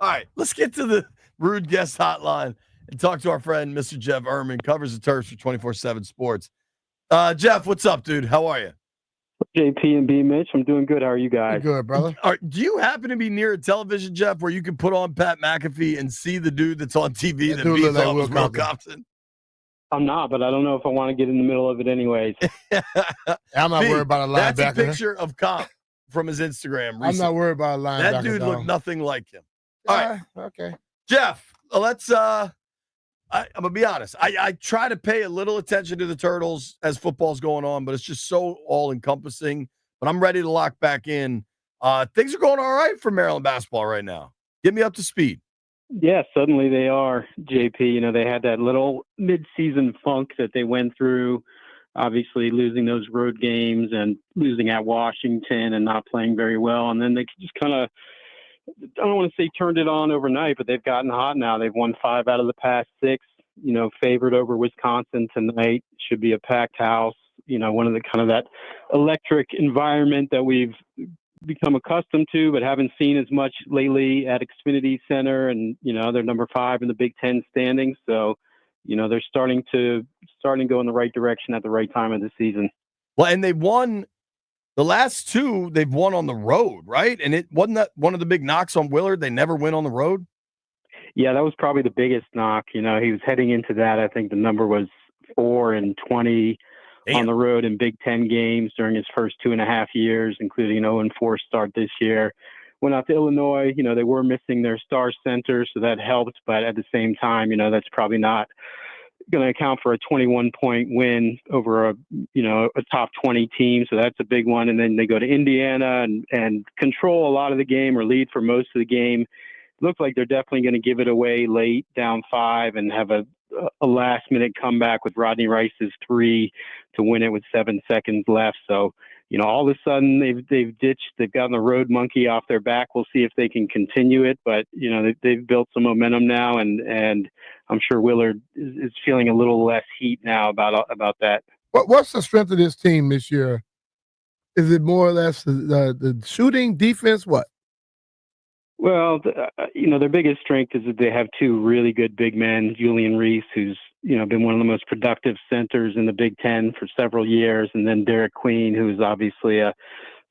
All right, let's get to the rude guest hotline and talk to our friend, Mr. Jeff Ermann, covers the Terps for 24/7 Sports. Jeff, what's up, dude? How are you? JP and BMitch, I'm doing good. How are you You're guys? good, brother. Do you happen to be near a television, Jeff, where you can put on Pat McAfee and see the dude that's on TV that dude B look like thought Will was Will Compton. Compton? I'm not, but I don't know if I want to get in the middle of it anyways. I'm not B, worried about a that's a linebacker. picture of Comp from his Instagram recently. I'm not worried about a linebacker. That dude looked nothing like him. All right. Okay. Jeff, let's I'm gonna be honest. I try to pay a little attention to the Turtles as football's going on, but it's just so all encompassing. But I'm ready to lock back in. Things are going all right for Maryland basketball right now. Get me up to speed. Yeah, suddenly they are, JP. You know, they had that little mid-season funk that they went through, obviously losing those road games and losing at Washington and not playing very well. And then they just kind of, I don't want to say turned it on overnight, but they've gotten hot now. They've won 5 out of the past 6, you know, favored over Wisconsin tonight. Should be a packed house. You know, one of the kind of that electric environment that we've become accustomed to, but haven't seen as much lately at Xfinity Center. And, you know, they're number 5 in the Big Ten standings. So, you know, they're starting to go in the right direction at the right time of the season. Well, and they won the last 2, they've won on the road, right? And it wasn't that one of the big knocks on Willard. They never win on the road. Yeah, that was probably the biggest knock. You know, he was heading into that. I think the number was 4-20 on the road in Big Ten games during his first 2.5 years, including an 0-4 start this year. Went out to Illinois. You know, they were missing their star center, so that helped. But at the same time, you know, that's probably not going to account for a 21-point win over a top 20 team. So that's a big one. And then they go to Indiana and control a lot of the game or lead for most of the game. Look like they're definitely going to give it away late, down 5, and have a last-minute comeback with Rodney Rice's 3 to win it with 7 seconds left. So, you know, all of a sudden they've gotten the road monkey off their back. We'll see if they can continue it, but you know they've built some momentum now, and I'm sure Willard is feeling a little less heat now about that. What's the strength of this team this year? Is it more or less the shooting, defense? What? Well, you know, their biggest strength is that they have 2 really good big men, Julian Reese, who's, you know, been one of the most productive centers in the Big Ten for several years, and then Derek Queen, who's obviously a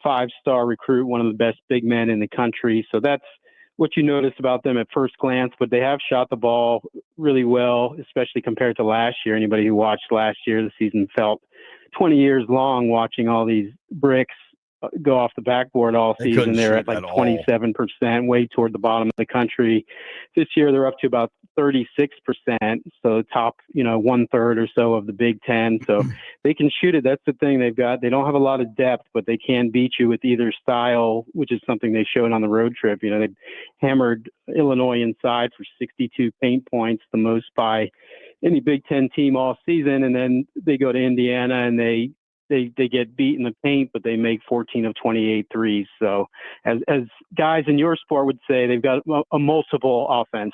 5-star recruit, one of the best big men in the country. So that's what you notice about them at first glance, but they have shot the ball really well, especially compared to last year. Anybody who watched last year, the season felt 20 years long watching all these bricks go off the backboard all season. They're at like 27%, way toward the bottom of the country. This year they're up to about 36%, so top, you know, 1/3 or so of the Big Ten. So they can shoot it. That's the thing they've got. They don't have a lot of depth, but they can beat you with either style, which is something they showed on the road trip. You know, they hammered Illinois inside for 62 paint points, the most by any Big Ten team all season. And then they go to Indiana and they get beat in the paint, but they make 14 of 28 threes. So as guys in your sport would say, they've got a multiple offense.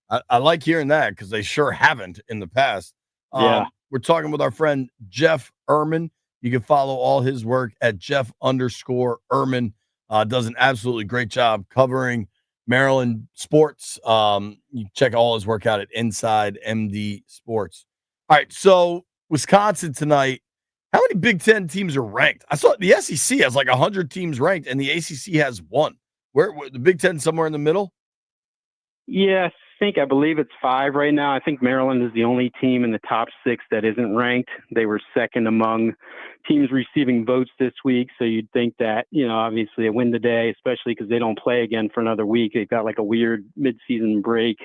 I like hearing that because they sure haven't in the past. Yeah. We're talking with our friend Jeff Ermann. You can follow all his work at Jeff_Ermann. Does an absolutely great job covering Maryland sports. You check all his work out at Inside MD Sports. All right, so Wisconsin tonight. How many Big Ten teams are ranked? I saw the SEC has like 100 teams ranked, and the ACC has 1. Where the Big Ten somewhere in the middle? Yeah, I believe it's 5 right now. I think Maryland is the only team in the top 6 that isn't ranked. They were second among teams receiving votes this week. So you'd think that, you know, obviously they win the day, especially because they don't play again for another week. They've got like a weird midseason break,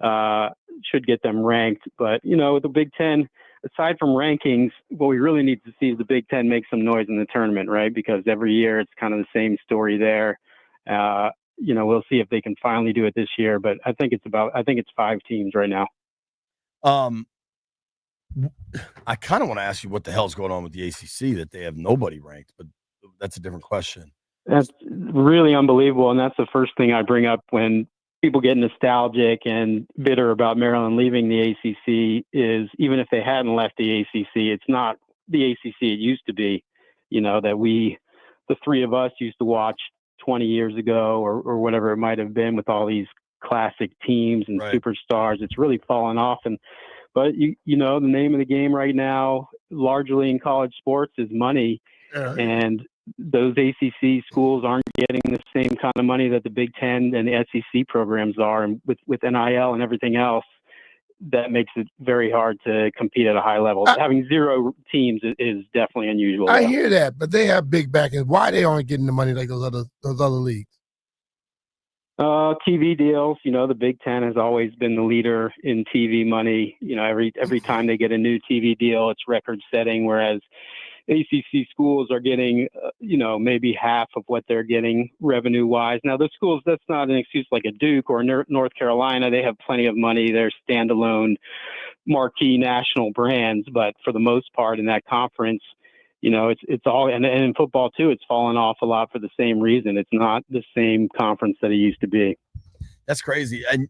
should get them ranked. But, you know, with the Big Ten, aside from rankings, what we really need to see is the Big Ten make some noise in the tournament, right? Because every year it's kind of the same story there. You know, we'll see if they can finally do it this year, but I think it's 5 teams right now. I kind of want to ask you what the hell's going on with the ACC that they have nobody ranked, but that's a different question. That's really unbelievable, and that's the first thing I bring up when people get nostalgic and bitter about Maryland leaving the ACC is even if they hadn't left the ACC, it's not the ACC it used to be, you know, that the 3 of us used to watch 20 years ago or whatever it might have been with all these classic teams and Right. superstars. It's really fallen off. But you know, the name of the game right now, largely in college sports, is money. And those ACC schools aren't getting the same kind of money that the Big Ten and the SEC programs are. And with NIL and everything else, that makes it very hard to compete at a high level. Having 0 teams is definitely unusual. I hear that, but they have big backings. Why they aren't getting the money like those other leagues? TV deals. You know, the Big Ten has always been the leader in TV money. You know, every time they get a new TV deal, it's record setting, whereas ACC schools are getting, you know, maybe half of what they're getting revenue wise. Now, those schools, that's not an excuse like a Duke or North Carolina. They have plenty of money. They're standalone marquee national brands. But for the most part in that conference, you know, it's all, and in football too, it's fallen off a lot for the same reason. It's not the same conference that it used to be. That's crazy. And,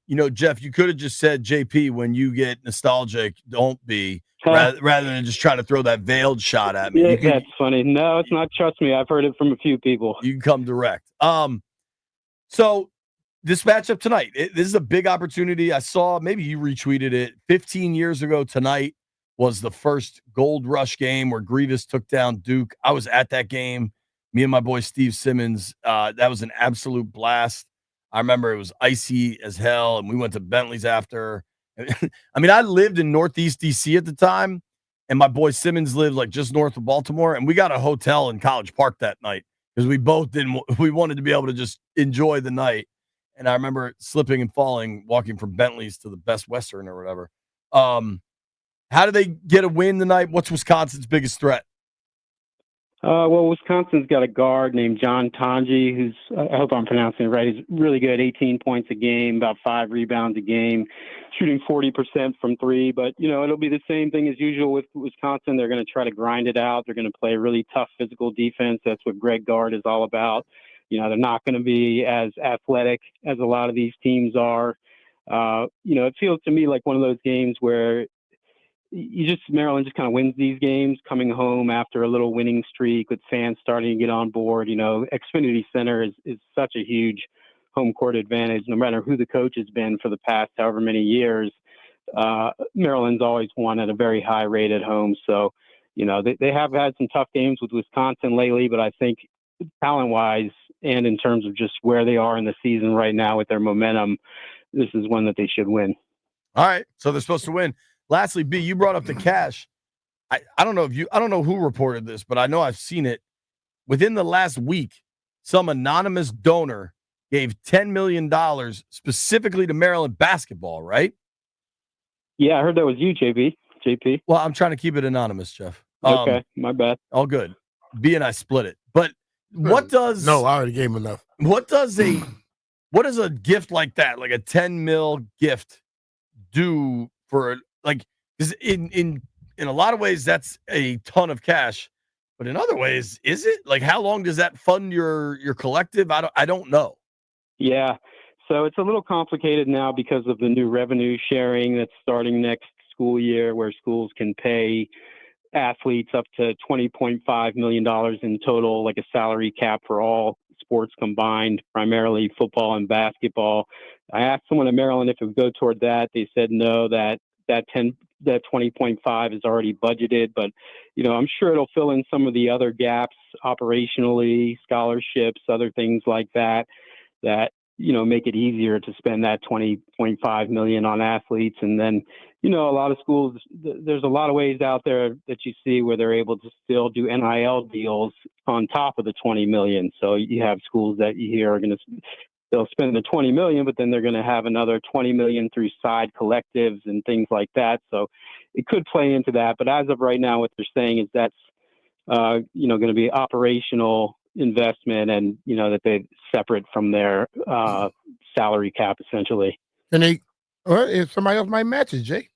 you know, Jeff, you could have just said, JP, when you get nostalgic, don't be. Rather than just trying to throw that veiled shot at me. Yeah, that's funny. No, it's not. Trust me, I've heard it from a few people. You can come direct. So this matchup tonight, this is a big opportunity. I saw, maybe you retweeted it, 15 years ago tonight was the first Gold Rush game where Grievous took down Duke. I was at that game. Me and my boy Steve Simmons. That was an absolute blast. I remember it was icy as hell, and we went to Bentley's after. I mean, I lived in Northeast DC at the time, and my boy Simmons lived like just north of Baltimore, and we got a hotel in College Park that night because we both we wanted to be able to just enjoy the night. And I remember slipping and falling, walking from Bentley's to the Best Western or whatever. How do they get a win tonight? What's Wisconsin's biggest threat? Well, Wisconsin's got a guard named John Tonji, who's, I hope I'm pronouncing it right, he's really good, 18 points a game, about 5 rebounds a game, shooting 40% from 3. But, you know, it'll be the same thing as usual with Wisconsin. They're going to try to grind it out. They're going to play a really tough physical defense. That's what Greg Gard is all about. You know, they're not going to be as athletic as a lot of these teams are. You know, it feels to me like one of those games where Maryland just kind of wins these games coming home after a little winning streak with fans starting to get on board. You know, Xfinity Center is such a huge home court advantage, no matter who the coach has been for the past however many years. Maryland's always won at a very high rate at home. So, you know, they have had some tough games with Wisconsin lately, but I think talent-wise and in terms of just where they are in the season right now with their momentum, this is one that they should win. All right. So they're supposed to win. Lastly, B, you brought up the cash. I don't know who reported this, but I know I've seen it. Within the last week, some anonymous donor gave $10 million specifically to Maryland basketball, right? Yeah, I heard that was you, JP. Well, I'm trying to keep it anonymous, Jeff. Okay, my bad. All good. B and I split it. But what does... No, I already gave him enough. What does a gift like that, like a 10 mil gift, do for... Like, in a lot of ways, that's a ton of cash, but in other ways, is it? Like, how long does that fund your collective? I don't know. Yeah, so it's a little complicated now because of the new revenue sharing that's starting next school year, where schools can pay athletes up to $20.5 million in total, like a salary cap for all sports combined, primarily football and basketball. I asked someone at Maryland if it would go toward that. They said no, that 20.5 is already budgeted, but you know, I'm sure it'll fill in some of the other gaps operationally, scholarships, other things like that, you know, make it easier to spend that 20.5 million on athletes. And then, you know, a lot of schools, there's a lot of ways out there that you see where they're able to still do NIL deals on top of the 20 million. So you have schools that you hear are going to, they'll spend the 20 million, but then they're going to have another 20 million through side collectives and things like that. So it could play into that. But as of right now, what they're saying is that's, you know, going to be operational investment, and, you know, that they're separate from their salary cap, essentially. And or if somebody else might match it, Jay.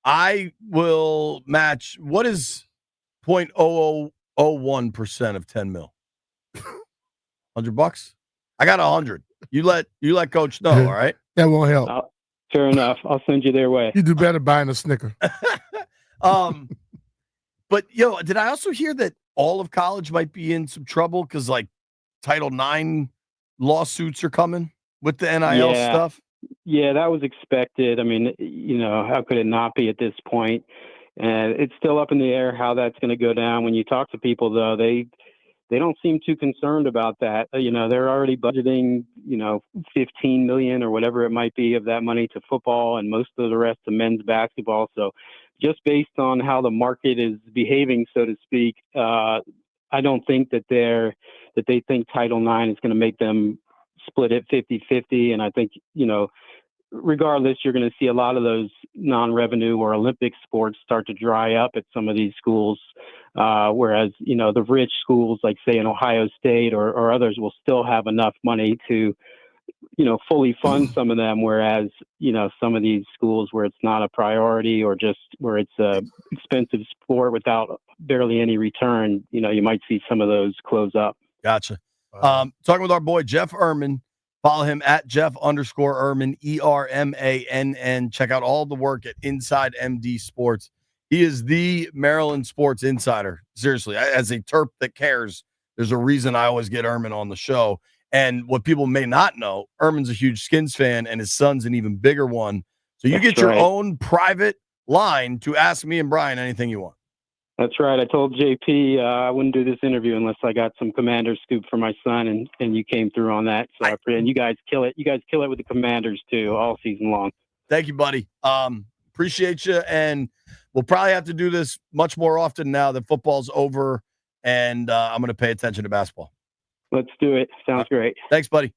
I will match. What is 0.0001% of 10 mil? $100? I got 100. You let Coach know. All right. That won't help. Fair enough. I'll send you their way. You do better buying a Snicker. But did I also hear that all of college might be in some trouble? Because like Title IX lawsuits are coming with the NIL stuff? Yeah, that was expected. I mean, how could it not be at this point? And it's still up in the air how that's going to go down. When you talk to people, though, they don't seem too concerned about that. They're already budgeting, 15 million or whatever it might be of that money to football and most of the rest to men's basketball. So just based on how the market is behaving, so to speak, I don't think that they think Title IX is going to make them split it 50-50. And I think, regardless, you're going to see a lot of those non-revenue or Olympic sports start to dry up at some of these schools. Whereas, the rich schools, like say in Ohio State or others, will still have enough money to, fully fund some of them. Whereas, some of these schools where it's not a priority or just where it's a expensive sport without barely any return, you might see some of those close up. Gotcha. Talking with our boy, Jeff Ermann. Follow him at Jeff_Ermann, ERMANN. Check out all the work at Inside MD Sports. He is the Maryland sports insider. Seriously, as a Terp that cares, there's a reason I always get Ermann on the show. And what people may not know, Ermann's a huge Skins fan, and his son's an even bigger one. So you get your own private line to ask me and Brian anything you want. That's right. I told JP I wouldn't do this interview unless I got some Commander scoop for my son, and you came through on that. So and you guys kill it. You guys kill it with the Commanders too, all season long. Thank you, buddy. Appreciate you, and we'll probably have to do this much more often now that football's over, and I'm going to pay attention to basketball. Let's do it. Sounds great. Thanks, buddy.